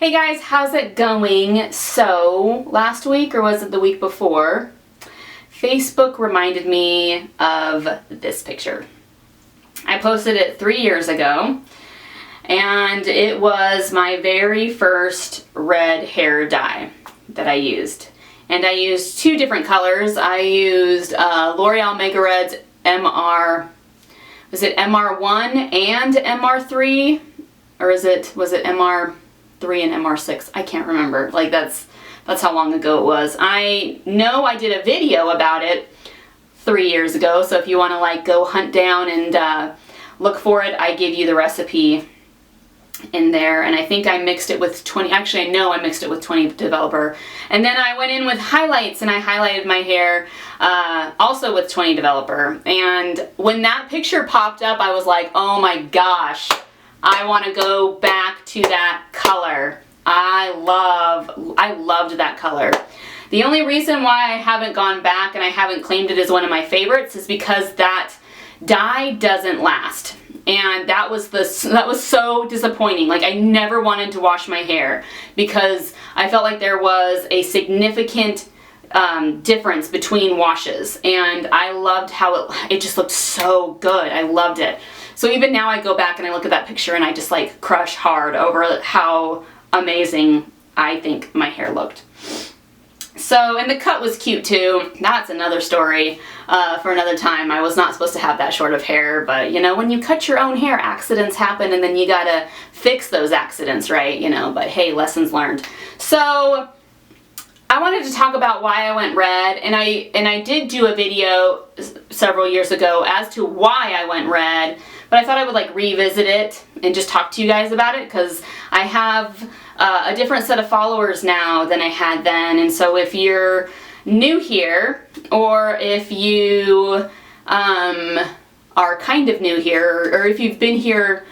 Hey guys, how's it going? So, last week, or was it the week before, Facebook reminded me of this picture. I posted it 3 years ago, and it was my very first red hair dye that I used. And I used two different colors. I used L'Oreal Mega Red's was it MR1 and MR3? Or was it MR3 and MR6? I can't remember. Like that's how long ago it was. I know I did a video about it 3 years ago, so if you want to like go hunt down and look for it, I give you the recipe in there. And I think I mixed it with 20, actually I know I mixed it with 20 Developer. And then I went in with highlights and I highlighted my hair also with 20 Developer. And when that picture popped up, I was like, oh my gosh, I want to go back to that color. I loved that color. The only reason why I haven't gone back and I haven't claimed it as one of my favorites is because that dye doesn't last. And that was so disappointing. Like, I never wanted to wash my hair because I felt like there was a significant difference between washes, and I loved how it just looked so good. I loved it. So even now I go back and I look at that picture and I just like crush hard over how amazing I think my hair looked. So, and the cut was cute too. That's another story for another time. I was not supposed to have that short of hair, but you know, when you cut your own hair, accidents happen and then you gotta fix those accidents, right? You know, but hey, lessons learned. So, I wanted to talk about why I went red, and I did do a video several years ago as to why I went red, but I thought I would like revisit it and just talk to you guys about it because I have a different set of followers now than I had then. And so if you're new here, or if you are kind of new here, or if you've been here,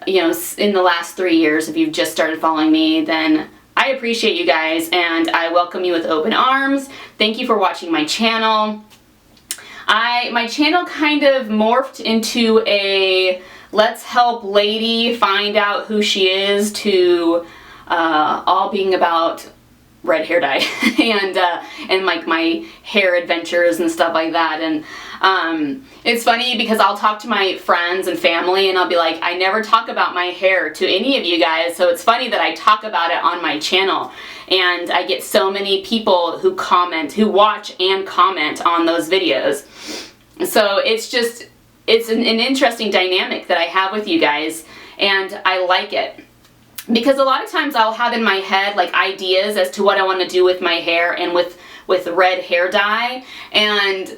you know, in the last 3 years, if you've just started following me, then I appreciate you guys and I welcome you with open arms. Thank you for watching my channel. My channel kind of morphed into a let's help lady find out who she is to all being about red hair dye and like my hair adventures and stuff like that. And it's funny because I'll talk to my friends and family and I'll be like, I never talk about my hair to any of you guys, so it's funny that I talk about it on my channel. And I get so many people who comment, who watch and comment on those videos. So it's an interesting dynamic that I have with you guys, and I like it. Because a lot of times I'll have in my head like ideas as to what I want to do with my hair and with red hair dye, and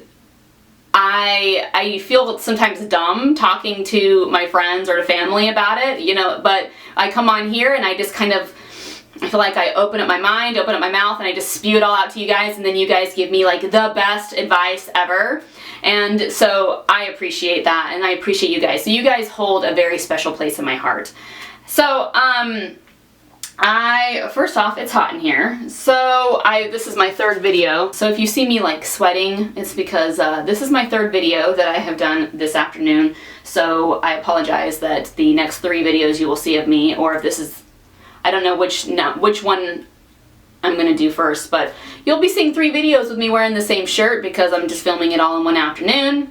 I feel sometimes dumb talking to my friends or to family about it, you know, but I come on here and I just kind of, I feel like I open up my mind, open up my mouth, and I just spew it all out to you guys, and then you guys give me like the best advice ever. And so I appreciate that, and I appreciate you guys. So you guys hold a very special place in my heart. So, first off, it's hot in here. So, this is my third video. So if you see me like sweating, it's because this is my third video that I have done this afternoon. So I apologize that the next 3 videos you will see of me, or if this is, I don't know which one I'm going to do first, but you'll be seeing 3 videos with me wearing the same shirt because I'm just filming it all in one afternoon.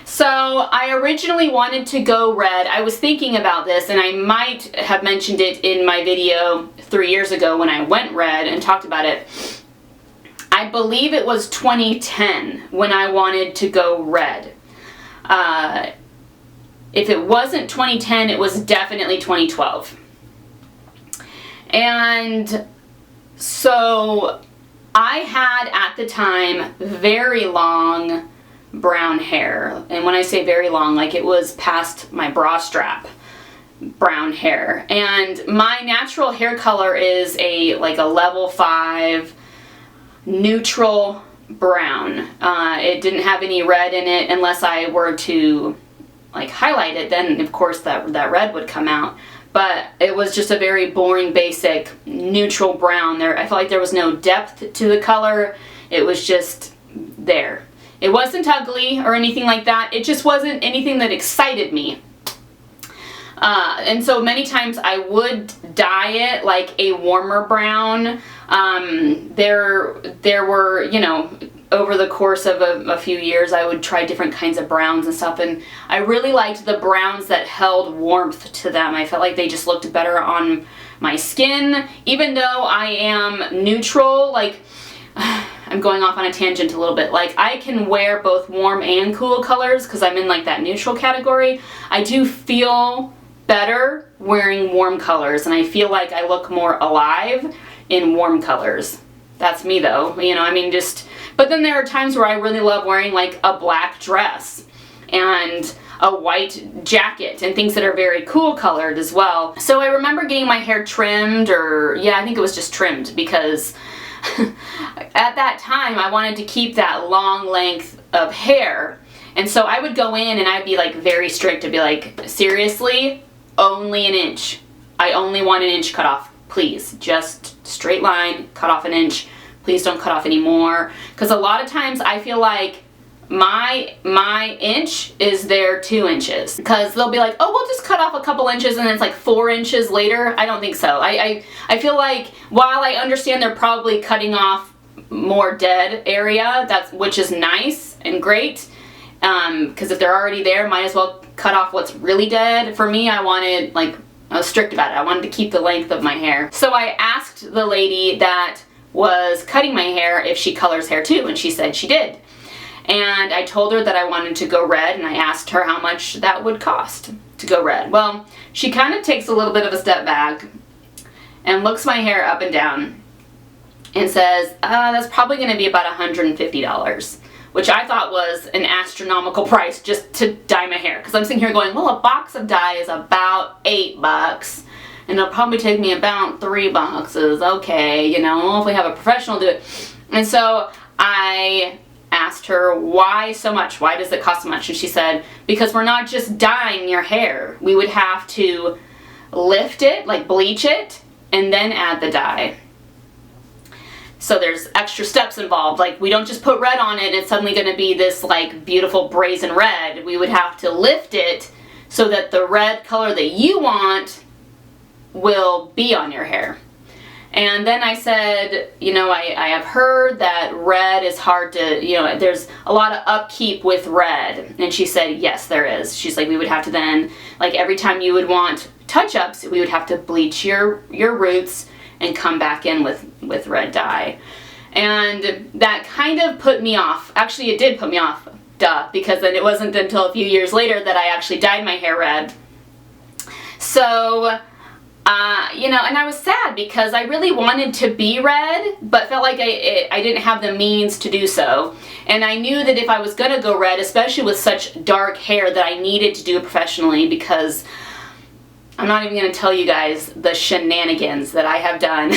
So I originally wanted to go red. I was thinking about this, and I might have mentioned it in my video 3 years ago when I went red and talked about it. I believe it was 2010 when I wanted to go red. If it wasn't 2010, it was definitely 2012. And so I had at the time very long brown hair, and when I say very long, like it was past my bra strap brown hair, and my natural hair color is like a level 5 neutral brown. It didn't have any red in it unless I were to like highlight it, then of course that red would come out, but it was just a very boring basic neutral brown. I felt like there was no depth to the color. It was just there. It wasn't ugly or anything like that. It just wasn't anything that excited me. And so many times I would dye it like a warmer brown. There were, you know, over the course of a few years, I would try different kinds of browns and stuff, and I really liked the browns that held warmth to them. I felt like they just looked better on my skin, even though I am neutral. Like, I'm going off on a tangent a little bit. Like, I can wear both warm and cool colors because I'm in like that neutral category. I do feel better wearing warm colors, and I feel like I look more alive in warm colors. That's me though, you know, I mean, but then there are times where I really love wearing like a black dress and a white jacket and things that are very cool colored as well. So I remember getting my hair trimmed, or yeah, I think it was just trimmed, because at that time I wanted to keep that long length of hair. And so I would go in and I'd be like very strict. I'd be like, seriously, only an inch. I only want an inch cut off. Please, just straight line, cut off an inch. Please don't cut off any more. Because a lot of times I feel like my inch is their 2 inches. Because they'll be like, oh, we'll just cut off a couple inches, and then it's like 4 inches later. I don't think so. I feel like while I understand they're probably cutting off more dead area, which is nice and great. Because if they're already there, might as well cut off what's really dead. For me, I was strict about it. I wanted to keep the length of my hair. So I asked the lady that was cutting my hair if she colors hair too, and she said she did. And I told her that I wanted to go red, and I asked her how much that would cost to go red. Well, she kind of takes a little bit of a step back and looks my hair up and down and says, that's probably going to be about $150. Which I thought was an astronomical price just to dye my hair. Because I'm sitting here going, well, a box of dye is about $8, and it'll probably take me about 3 boxes. Okay, you know, if we have a professional do it. And so I asked her, why so much? Why does it cost so much? And she said, because we're not just dyeing your hair. We would have to lift it, like bleach it, and then add the dye. So there's extra steps involved. Like, we don't just put red on it and it's suddenly going to be this like beautiful brazen red. We would have to lift it so that the red color that you want will be on your hair. And then I said, you know, I have heard that red is hard to, you know, there's a lot of upkeep with red. And she said, yes, there is. She's like, we would have to then, like, every time you would want touch-ups, we would have to bleach your roots and come back in with red dye. And that kind of put me off. Actually, it did put me off, because then it wasn't until a few years later that I actually dyed my hair red. So, you know, and I was sad because I really wanted to be red, but felt like I didn't have the means to do so. And I knew that if I was going to go red, especially with such dark hair, that I needed to do it professionally, because I'm not even going to tell you guys the shenanigans that I have done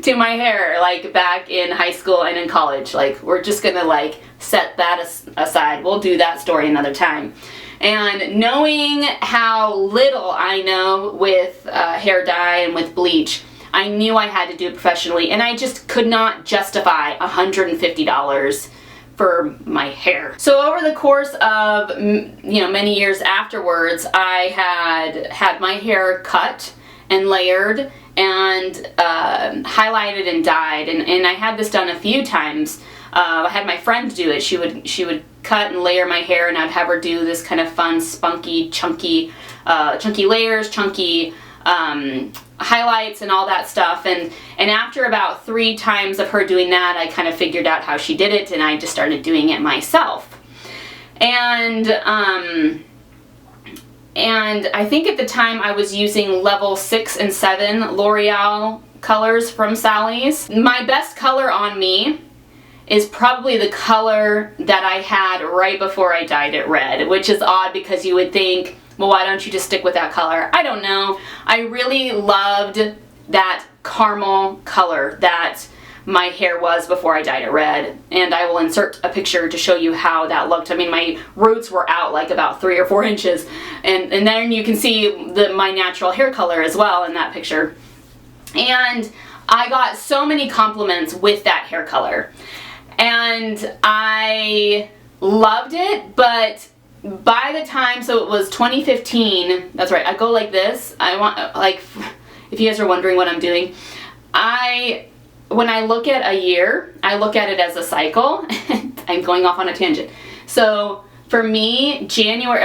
to my hair, like back in high school and in college. Like, we're just going to like set that aside. We'll do that story another time. And knowing how little I know with hair dye and with bleach, I knew I had to do it professionally, and I just could not justify $150 for my hair. So over the course of, you know, many years afterwards, I had my hair cut and layered and highlighted and dyed, and I had this done a few times. I had my friend do it. She would cut and layer my hair, and I'd have her do this kind of fun, spunky, chunky layers, chunky highlights and all that stuff. And after about 3 times of her doing that, I kind of figured out how she did it, and I just started doing it myself. And I think at the time I was using level 6 and 7 L'Oreal colors from Sally's. My best color on me is probably the color that I had right before I dyed it red, which is odd because you would think, well, why don't you just stick with that color? I don't know. I really loved that caramel color that my hair was before I dyed it red, and I will insert a picture to show you how that looked. I mean, my roots were out like about 3 or 4 inches, and then you can see my natural hair color as well in that picture. And I got so many compliments with that hair color, and I loved it, but by the time, so it was 2015, that's right, I go like this. I want, like, if you guys are wondering what I'm doing, when I look at a year, I look at it as a cycle. I'm going off on a tangent. So for me, January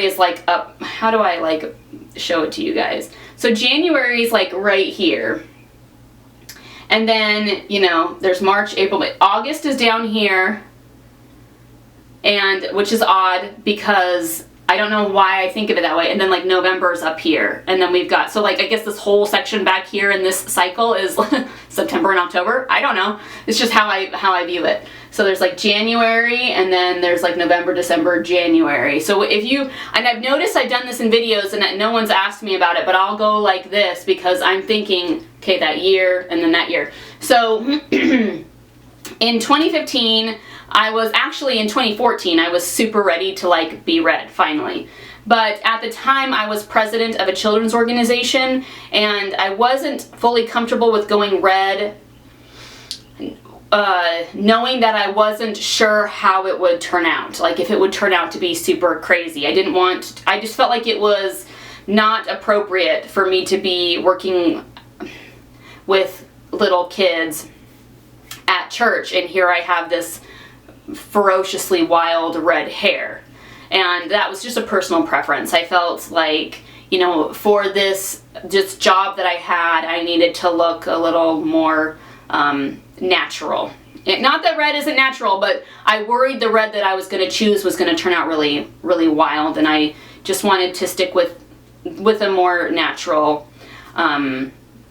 is like up, how do I like show it to you guys? So January is like right here. And then, you know, there's March, April, May. August is down here. And which is odd because I don't know why I think of it that way. And then like November is up here. And then we've got, so like I guess this whole section back here in this cycle is September and October. I don't know. It's just how I view it. So there's like January, and then there's like November, December, January. So if you, and I've noticed I've done this in videos and that no one's asked me about it, but I'll go like this because I'm thinking, okay, that year and then that year. So in 2015, I was actually in 2014, I was super ready to like be red finally. But at the time I was president of a children's organization and I wasn't fully comfortable with going red, knowing that I wasn't sure how it would turn out. Like if it would turn out to be super crazy. I just felt like it was not appropriate for me to be working with little kids at church, and here I have this ferociously wild red hair. And that was just a personal preference. I felt like, you know, for this just job that I had, I needed to look a little more natural. Not that red isn't natural, but I worried the red that I was going to choose was going to turn out really, really wild, and I just wanted to stick with a more natural,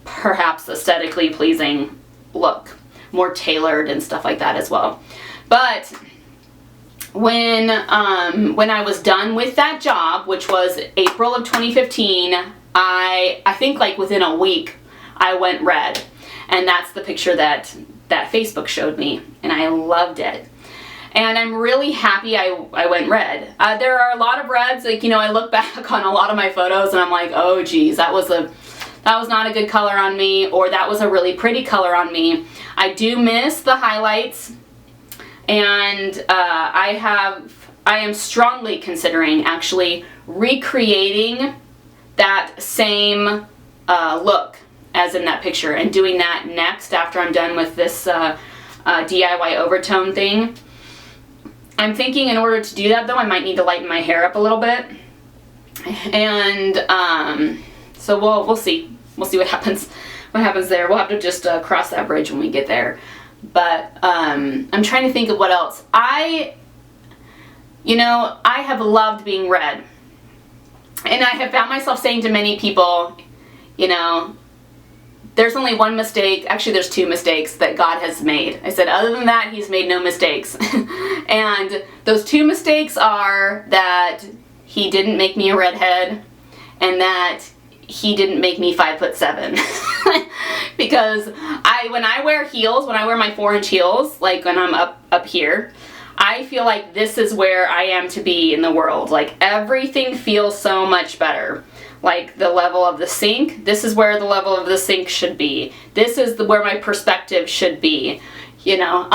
perhaps aesthetically pleasing look, more tailored and stuff like that as well. But when I was done with that job, which was April of 2015, I think like within a week I went red, and that's the picture that Facebook showed me, and I loved it. And I'm really happy I went red. There are a lot of reds, like, you know, I look back on a lot of my photos and I'm like, oh geez, that was not a good color on me, or that was a really pretty color on me. I do miss the highlights, and I am strongly considering actually recreating that same look as in that picture, and doing that next after I'm done with this DIY overtone thing. I'm thinking in order to do that though, I might need to lighten my hair up a little bit, and so we'll see. We'll see what happens there. We'll have to just cross that bridge when we get there. But I'm trying to think of what else. I have loved being red, and I have found myself saying to many people, you know, there's only one mistake, actually there's two mistakes that God has made. I said, other than that, he's made no mistakes. And those two mistakes are that he didn't make me a redhead, and that he didn't make me 5'7". Because when I wear heels, when I wear my 4-inch heels, like when I'm up here, I feel like this is where I am to be in the world. Like everything feels so much better. Like the level of the sink, this is where the level of the sink should be. This is where my perspective should be, you know.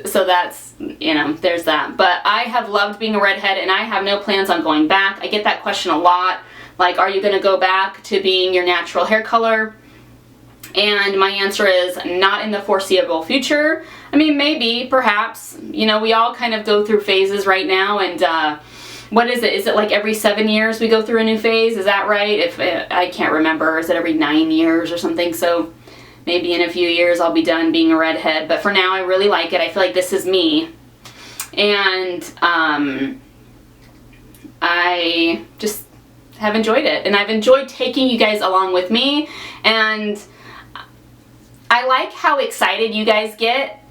So that's, you know, there's that. But I have loved being a redhead, and I have no plans on going back. I get that question a lot. Like, are you going to go back to being your natural hair color? And my answer is not in the foreseeable future. I mean, maybe, perhaps. You know, we all kind of go through phases right now, and what is it? Is it like every 7 years we go through a new phase? Is that right? If I can't remember. Is it every 9 years or something? So maybe in a few years I'll be done being a redhead. But for now, I really like it. I feel like this is me. And I just have enjoyed it. And I've enjoyed taking you guys along with me. And I like how excited you guys get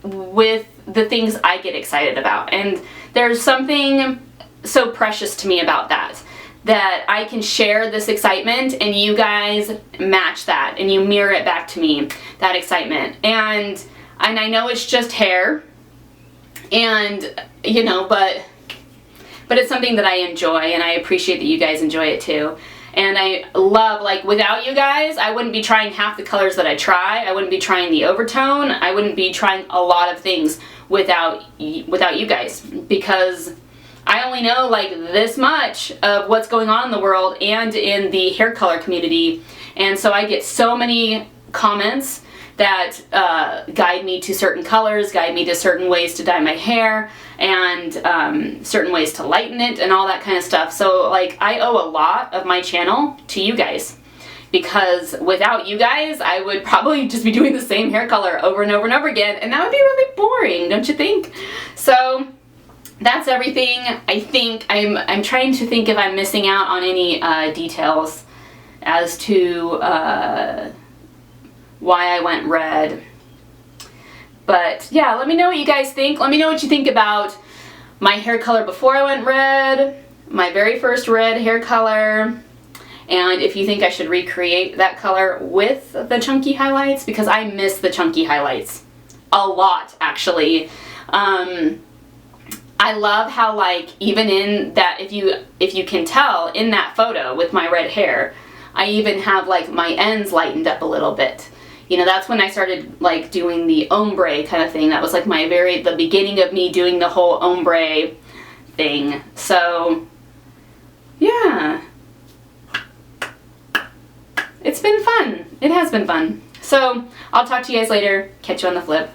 with the things I get excited about. And there's something so precious to me about that I can share this excitement and you guys match that and you mirror it back to me, that excitement. And I know it's just hair, and you know, but it's something that I enjoy, and I appreciate that you guys enjoy it too. And I love, like, without you guys, I wouldn't be trying half the colors that I try. I wouldn't be trying the overtone. I wouldn't be trying a lot of things without you guys, because I only know like this much of what's going on in the world and in the hair color community, and so I get so many comments that guide me to certain colors, guide me to certain ways to dye my hair, and certain ways to lighten it and all that kind of stuff. So like I owe a lot of my channel to you guys, because without you guys I would probably just be doing the same hair color over and over and over again, and that would be really boring, don't you think? So that's everything. I think I'm trying to think if I'm missing out on any details as to why I went red. But yeah, let me know what you guys think. Let me know what you think about my hair color before I went red, my very first red hair color, and if you think I should recreate that color with the chunky highlights, because I miss the chunky highlights a lot, actually. I love how, like, even in that, if you can tell in that photo with my red hair, I even have like my ends lightened up a little bit. You know, that's when I started like doing the ombre kind of thing. That was like the beginning of me doing the whole ombre thing. So yeah, it's been fun. It has been fun. So I'll talk to you guys later. Catch you on the flip.